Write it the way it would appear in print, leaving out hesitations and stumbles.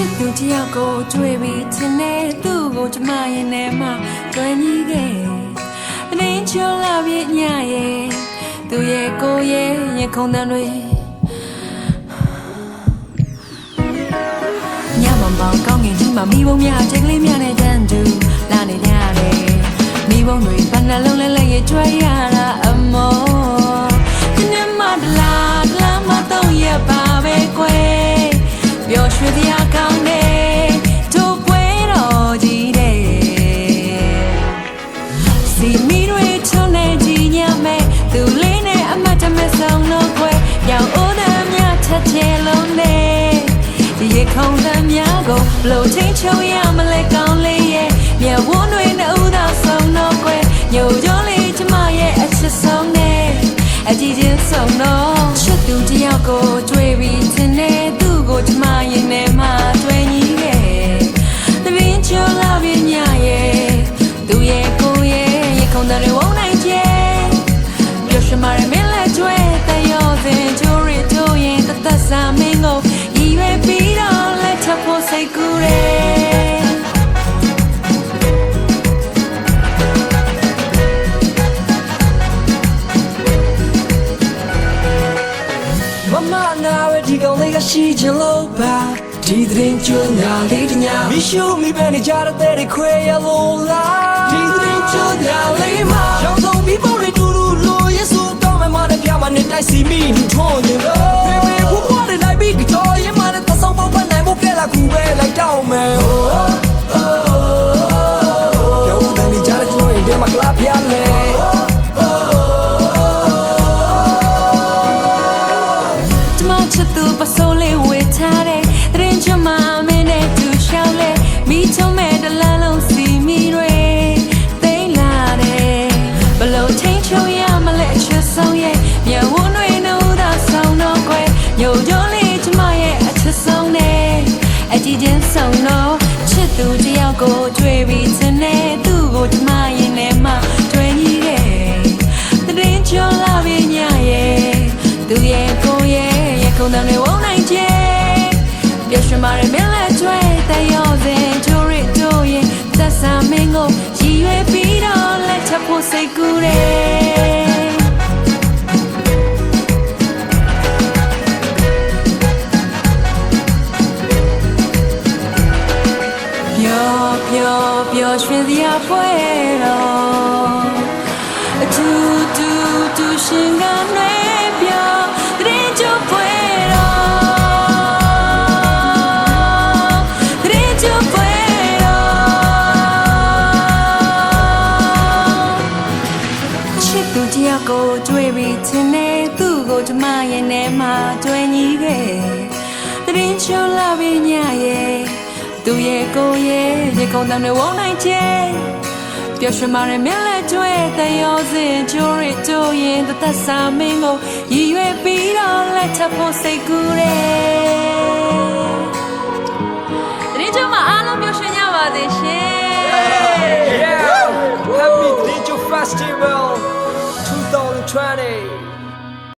စ်သူတယောက်ကိုတွေ့ပြီးထင်နေသူ့ကိုကျမရင်ထဲမှာတွဲညီခဲ့တင်းချိုးလာပြညရဲ့သူရဲ့ကိုရဲ့ရင်ခုန်တန်တွေညမမောင်ကောင်းငင်ကြီးမှာမိဘုံများချိတ်ကလေးများနဲ့တန်းတူလာနေကြတယ်မိဘုံတွေဘယ်နှလုံးလဲလဲရဲ့ကြွရတာအမောဒီနေ့မှတလားမတော့ရပါပဲကွယ်ပျော်ရွှင်စရာကောင်းတယ်တို့ပွဲတော်ကြီးတဲ့စီမီတွေထုံးနေကြီးညမဲ့သူလေးနဲ့အမတ်တမဆောင်လို့ခွဲရောင်အိုးသားများထက်ချဲလုံးနဲ့ဒီရေခုံးသားများကိုဘလို့ချင်းချုံရမလဲကောင်းလေးရဲ့မျက်ဝန်းတွေနဲ့ဥသာဆောင်တော့ခွဲညိုကြောလေးကျမရဲ့အချစ်ဆုံးနဲ့အကြည့်ချင်းဆုံးတော့ချစ်သူတယောက်ကိုတွေ့ပြီးထင်နေသူ့ကိုကျမရင်ထဲမှာတွဲညီခဲ့တင်းချိုးလာပြညရဲ့သူရဲ့ကိုရဲ့ရေခုံးတဲ့ဝုန်းနိုင်ကျဲပျော်ရွှင်မာရမင်းလက်ကျွဲတယောစဉ်ချိုးရတို့ရင်တသက်စာမင်းကိုရည်ရွယ်ပြီးတော့လက်ထပ်ဖို့စိတ်ကူးတယ်ဒီကောင်လေးကရှိချင်လို့ပါဒီသတင်းကျွမ်းညာလေးတညာမရှုံးမိပဲနေကြတဲ့ခွေရလို့လားဒီသတင်းကျွမ်းညာလေးမှာရောက်ဆုံးပြီးပေါ်နေတူတူလို့ယေစုတော့မမနဲ့ပြမနဲ့တိုက်စီမိနေထွန်းနေလို့ဖေဖေဘွားလေးလိုက်ပြီးကြော်ရင်မနဲ့သဆောင်ပေါက်နိုင်ဖို့ကဲလာကူပဲလိုက်တောင်းမယ်ပြောဦးတယ်ကြတဲ့ကျွန်တော်ရဲ့မကလာပြလဲချစ်သူပစိုးလေးဝေထားတဲ့တင်းချမမင်းနဲ့သူရှောင်းလဲမိချုံမဲ့တလန်းလုံးစီမီတွေသိမ့်လာတယ်ဘလို့ချင်းချုံရမလဲအချစ်ဆုံးရဲ့မျက်ဝန်းတွေနဲ့ဥသာဆောင်တော့ခွဲညိုကြောလေးကျမရဲ့အချစ်ဆုံးနဲ့အကြည့်ချင်းဆုံးတော့ချစ်သူတယောက်ကိုတွေ့ပြီးစနေသူ့ကိုကျမရင်ထဲမှာတွေ့ညီခဲ့တင်းချိုးလာပြညရဲ့သူရဲ့ကိုရဲ့ခုံတန်တွေဝုန်းနိုင်ကျဲပျော်ရွှင်မာရမင်းလက်ကျွဲတယောစဉ်ချိုးရတို့ရင်သက်စာမင်းကိုရည်ရွယ်ပြီးတော့လက်ထပ်ဖို့စိတ်ကူးတယ်ပျော်ရွှင်စရာပွဲတော်အထူးတူရှင်ကနေပျော်တင်းချိုးပွဲကိုတွေ့ပြီးထင်နေသူ့ကိုကျမရဲ့ထဲမှာတွဲညီခဲ့တင်းချိုးလာပြီးညရဲ့သူရဲ့ကိုရဲ့ရေခုံတန်တွေဝုန်းနိုင်ကျဲပျော်ရွှင်မာရမင်းလက်ကျွဲတယောစဉ်ချိုးရတို့ရင်တသက်စာမင်းကိုရည်ရွယ်ပြီးတော့လက်ထပ်ဖို့စိတ်ကူးတယ်တင်းချိုးမှာအားလုံးပျော်ရွှင်ကြပါစေရှင် Happy Digital Festival 2020